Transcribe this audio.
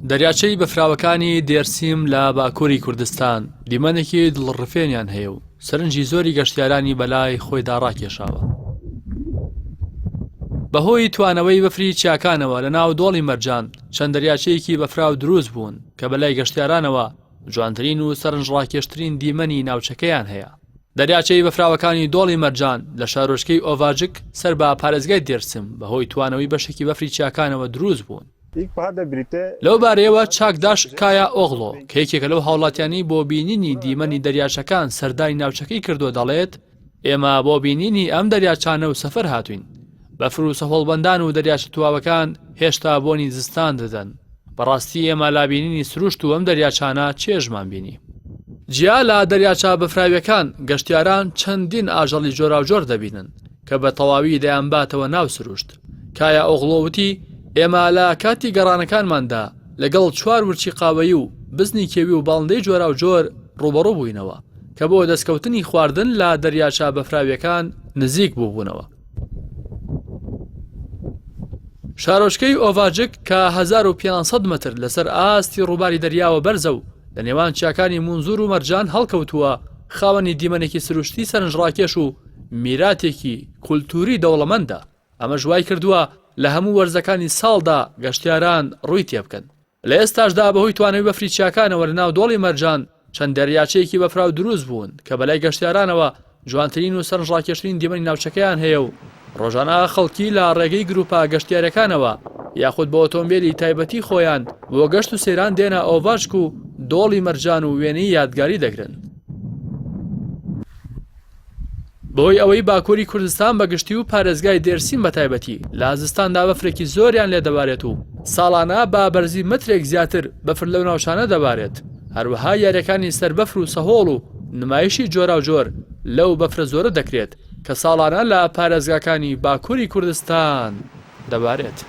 دەریاچەی بەفراوەکانی دێرسیم لە باکووری کوردستان دیمەنێکی دڵڕفێنیان هەیە و سەرنجی زۆری گەشتیارانی بەلای خۆیدا ڕاکێشاوە. بەهۆی توانەوەی بەفری چیاکانەوە لە ناو دۆڵی مەرجان چەند دەریاچەیەکی بەفراو دروست بوون کە بەلای گەشتیارانەوە جوانترین و سەرنجڕاکێشترین دیمەنی ناوچەکەیان هەیە. دەریاچەی بەفراوەکانی دۆڵی مەرجان لە شارۆچکەی ئۆڤاجک سەر بە پارێزگای دێرسم بەهۆی توانەوەی بەشێکی بەفری چیاکانەوە دروست بوون. لەو بارەیەوە چاکداش کایا ئۆغڵۆ کە یەکێکە لەو هاوڵاتیانی بۆ بینینی دیمەنی دەریاچەکان سەردانی ناوچەکەی کردو دەڵێت ئێمە بۆ بینینی ئەم دەریاچانە و سەفەر هاتوین. بەفر و سەهۆڵبەندان و دەریاچە تواوەکان هێشتا بۆنی زستان دەدەن. بەڕاستی ئێمە لابینینی سروشت و ئەم دەریاچانە چێژمان بینی. جیا لە دەریاچە بەفراویەکان گەشتیاران چەندین ئاژەڵی جۆراوجۆر دەبینن کە بە تەواوی دەیانباتەوە ناو سروشت. کایا ئۆغڵۆوتی ئێمە لە کاتی گەڕانەکانماندا لەگەڵ 4 ورچی قاوەیی و بزنی کێوی و باڵندەی جۆراوجۆر ڕوبەڕوو بووینەوە کە بۆ دەستکەوتنی خواردن لە دەریاچە بەفراویەکان نزیک بووبوونەوە. شارۆچکەی ئۆڤاجک کە 1500 متر لەسەر ئاستی ڕووباری دەریاوە بەرزە و لە نێوان چیاکانی مونزور و مەرجان هەڵکەوتووە خاوەنی دیمەنێکی سروشتی سەرنجڕاکێش و میراتێکی کولتوری دەوڵەمەندە. ئەمە ژوای کردووە لە هەموو وەرزەکانی ساڵدا گەشتیاران ڕووی تێبکەن. لە ئێستاشدا بەهۆی توانەوەی بەفری چیاکانەوە لە ناو دۆڵی مەرجان چەند دەریاچەیەکی بەفراو دروست بوون کە بەلای گەشتیارانەوە جوانترین و سەرنجڕاکێشترین دیمەنی ناوچەکەیان هەیە و ڕۆژانە خەڵکی لە ڕێگەی گروپا گەشتیارەکانەوە یاخود بە ئۆتۆمبیلی تایبەتی خۆیان بۆ گەشت و سەیران دێنە ئۆڤاژک و دۆڵی مەرجان و وێنەی یادگاری دەگرن. بۆی ئەوەی باکووری کوردستان بەگشتی و پارێزگای دێرسیم بە تایبەتی لە ئازستاندا بەفرێکی زۆریان لێ دەبارێت و ساڵانە با بەرزی مترێک زیاتر بەفر لەو ناوچانە دەبارێت. هەروەها یاریەکانی سەربەفر و سەهۆڵ و نمایشی جۆراوجۆر لەو بەفرە زۆرە دەکرێت کە ساڵانە لە پارێزگاکانی باکووری کوردستان دەبارێت.